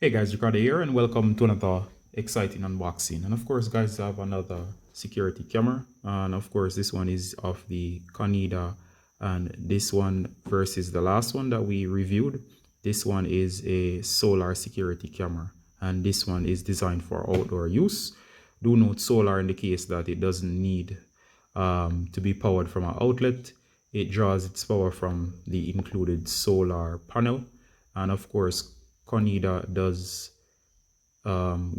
Hey guys, Ricardo here and welcome to another exciting unboxing. And of course guys, I have another security camera, and of course this one is of the Codnida, and this one versus the last one that we reviewed. This one is a solar security camera and this one is designed for outdoor use. Do note solar in the case that it doesn't need to be powered from an outlet. It draws its power from the included solar panel, and of course Codnida does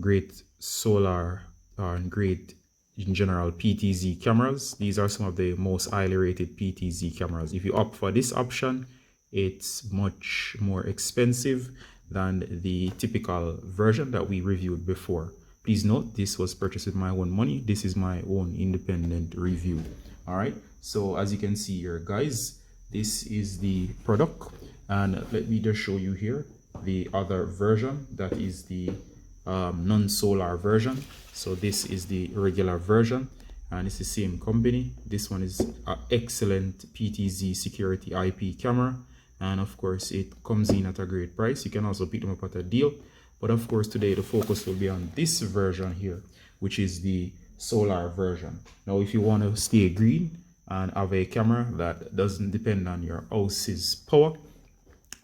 great solar and great in general PTZ cameras. These are some of the most highly rated PTZ cameras. If you opt for this option, it's much more expensive than the typical version that we reviewed before. Please note this was purchased with my own money. This is my own independent review. All right, so as you can see here guys, this is the product, and let me just show you here the other version, that is the non-solar version. So this is the regular version and it's the same company. This one is an excellent PTZ security IP camera, and of course it comes in at a great price. You can also pick them up at a deal, but of course today the focus will be on this version here, which is the solar version. Now if you want to stay green and have a camera that doesn't depend on your house's power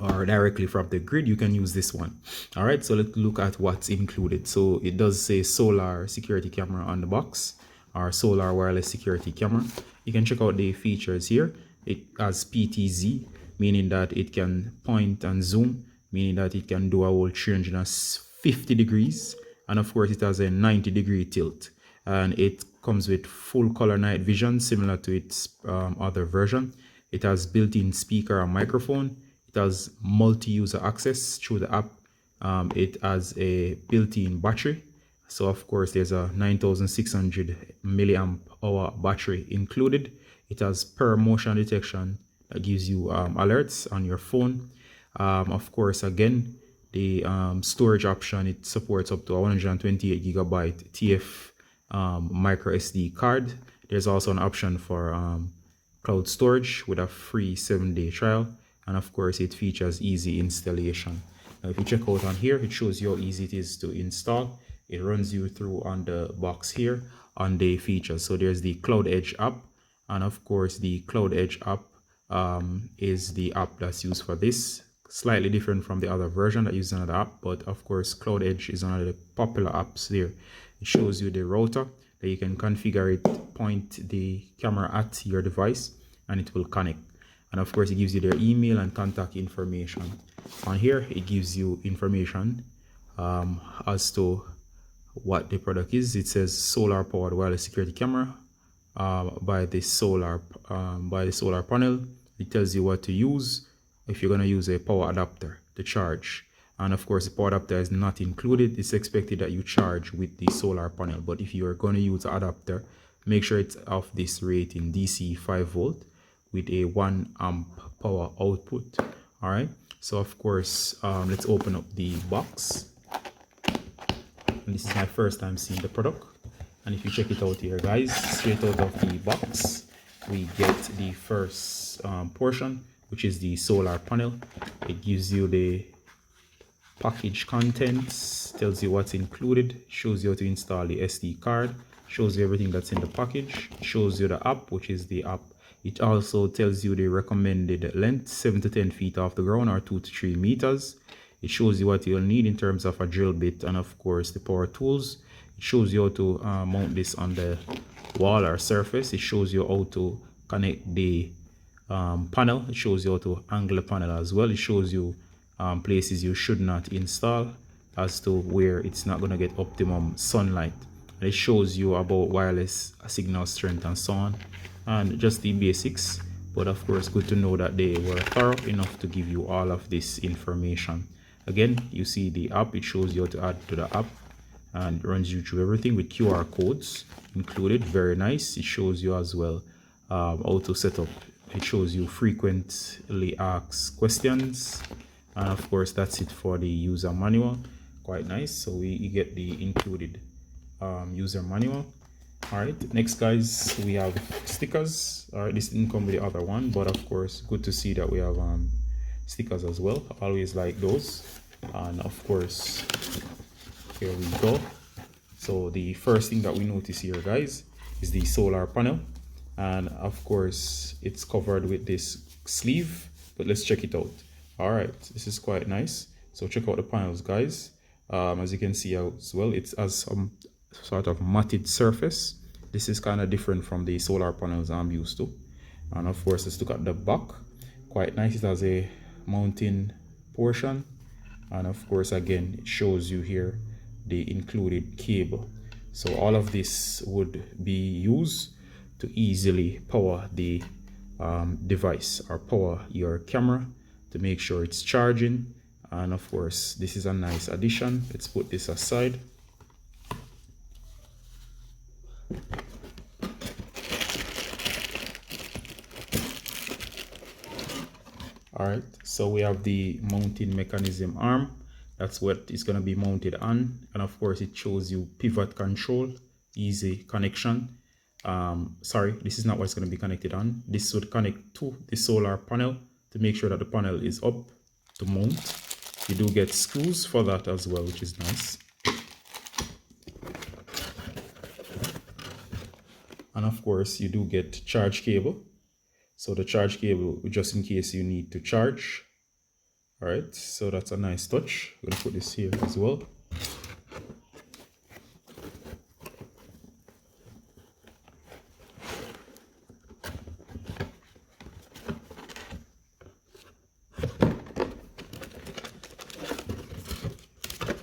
or directly from the grid, you can use this one. All right, so let's look at what's included. So it does say solar security camera on the box, or solar wireless security camera. You can check out the features here. It has PTZ, meaning that it can point and zoom, meaning that it can do a whole 350 degrees, and of course it has a 90-degree tilt, and it comes with full color night vision similar to its other version. It has built-in speaker and microphone. It has multi-user access through the app. It has a built-in battery. So of course there's a 9600 milliamp hour battery included. It has per motion detection that gives you alerts on your phone. Of course, again, the storage option, it supports up to a 128 gigabyte TF micro SD card. There's also an option for cloud storage with a free 7-day trial. And of course it features easy installation. Now if you check out on here, it shows you how easy it is to install. It runs you through on the box here on the features. So there's the Cloud Edge app, and of course the Cloud Edge app is the app that's used for this. Slightly different from the other version that uses another app, but of course Cloud Edge is one of the popular apps there. It shows you the router that you can configure it, point the camera at your device, and it will connect. And of course it gives you their email and contact information. On here it gives you information as to what the product is. It says solar powered wireless security camera by the solar panel. It tells you what to use if you're going to use a power adapter to charge, and of course the power adapter is not included. It's expected that you charge with the solar panel, but if you're going to use an adapter, make sure it's of this rating, DC 5 volt with a 1 amp power output. All right, so of course let's open up the box, and this is my first time seeing the product. And if you check it out here guys, straight out of the box we get the first portion, which is the solar panel. It gives you the package contents, tells you what's included, shows you how to install the SD card, shows you everything that's in the package, shows you the app, which is the app. It also tells you the recommended length, 7 to 10 feet off the ground, or 2 to 3 meters. It shows you what you'll need in terms of a drill bit and of course the power tools. It shows you how to mount this on the wall or surface. It shows you how to connect the panel. It shows you how to angle the panel as well. It shows you places you should not install, as to where it's not going to get optimum sunlight. And it shows you about wireless signal strength and so on, and just the basics. But of course good to know that they were thorough enough to give you all of this information. Again, you see the app. It shows you how to add to the app and runs you through everything with QR codes included. Very nice. It shows you as well how to set up. It shows you frequently asked questions, and of course that's it for the user manual. Quite nice. So you get the included user manual. All right, next guys, we have stickers. All right, this didn't come with the other one, but of course good to see that we have stickers as well. Always like those. And of course, here we go. So the first thing that we notice here, guys, is the solar panel. And of course, it's covered with this sleeve, but let's check it out. All right, this is quite nice. So check out the panels, guys. As you can see as well, it has some sort of matted surface. This is kind of different from the solar panels I'm used to. And of course, let's look at the back. Quite nice. It has a mounting portion. And of course, again, it shows you here the included cable. So all of this would be used to easily power the device or power your camera to make sure it's charging. And of course, this is a nice addition. Let's put this aside. All right, so we have the mounting mechanism arm. That's what it's going to be mounted on. And of course, it shows you pivot control, easy connection. Sorry, this is not what it's going to be connected on. This would connect to the solar panel to make sure that the panel is up to mount. You do get screws for that as well, which is nice. And of course, you do get charge cable. So the charge cable, just in case you need to charge. All right, so that's a nice touch. I'm gonna put this here as well.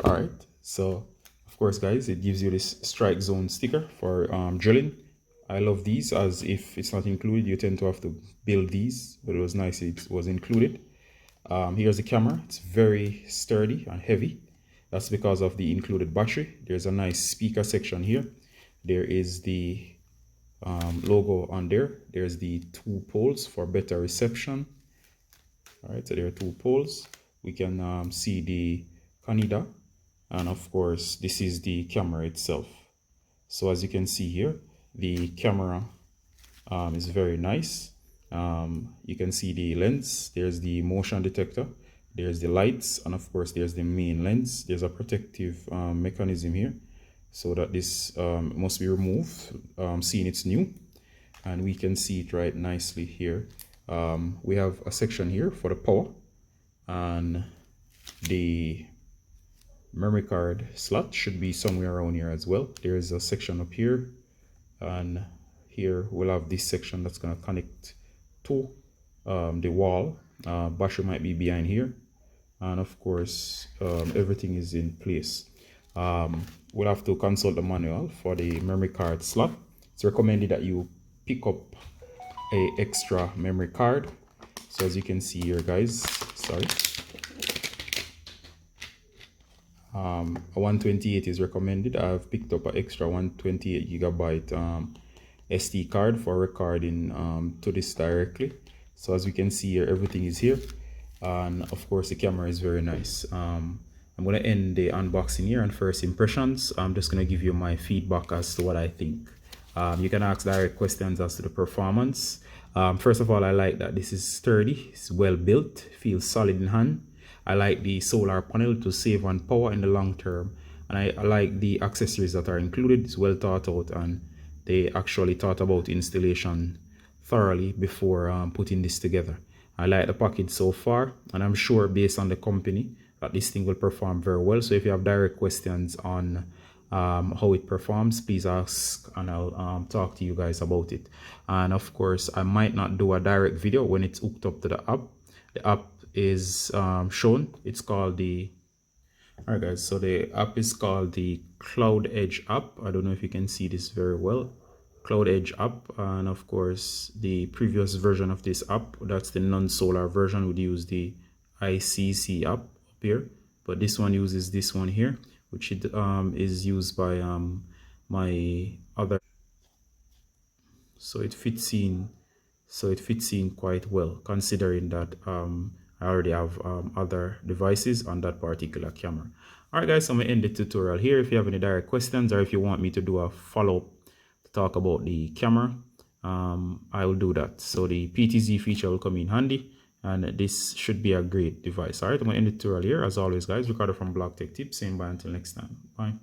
All right, so of course, guys, it gives you this strike zone sticker for drilling. I love these, as if it's not included, you tend to have to build these, but it was nice it was included. Here's the camera. It's very sturdy and heavy. That's because of the included battery. There's a nice speaker section here. There is the logo on there. There's the 2 poles for better reception. All right, so there are 2 poles. We can see the Codnida, and of course, this is the camera itself. So as you can see here, the camera is very nice. You can see the lens. There's the motion detector. There's the lights, and of course, there's the main lens. There's a protective mechanism here, so that this must be removed, seeing it's new, and we can see it right nicely here. We have a section here for the power, and the memory card slot should be somewhere around here as well. There's a section up here, and here we'll have this section that's going to connect to the wall. Battery might be behind here, and of course everything is in place. We'll have to consult the manual for the memory card slot. It's recommended that you pick up a extra memory card. So as you can see here, guys, sorry, a 128 is recommended. I've picked up an extra 128 gigabyte SD card for recording to this directly. So as we can see here, everything is here, and of course the camera is very nice. I'm going to end the unboxing here and first impressions. I'm just going to give you my feedback as to what I think. You can ask direct questions as to the performance. First of all, I like that this is sturdy, it's well built, feels solid in hand. I like the solar panel to save on power in the long term, and I like the accessories that are included. It's well thought out, and they actually thought about installation thoroughly before putting this together. I like the package so far, and I'm sure based on the company that this thing will perform very well. So if you have direct questions on how it performs, please ask, and I'll talk to you guys about it. And of course, I might not do a direct video when it's hooked up to the app. The app is shown. It's called the, all right guys, so the app is called the Cloud Edge app. I don't know if you can see this very well. Cloud Edge app, and of course the previous version of this app, that's the non-solar version, would use the ICC app up here, but this one uses this one here, which it is used by my other, so it fits in quite well, considering that I already have other devices on that particular camera. All right guys, so I'm gonna end the tutorial here. If you have any direct questions, or if you want me to do a follow-up to talk about the camera, I will do that. So the PTZ feature will come in handy. and this should be a great device. All right, I'm gonna end the tutorial here. As always, guys, Ricardo from Blog Tech Tips, saying bye until next time. Bye.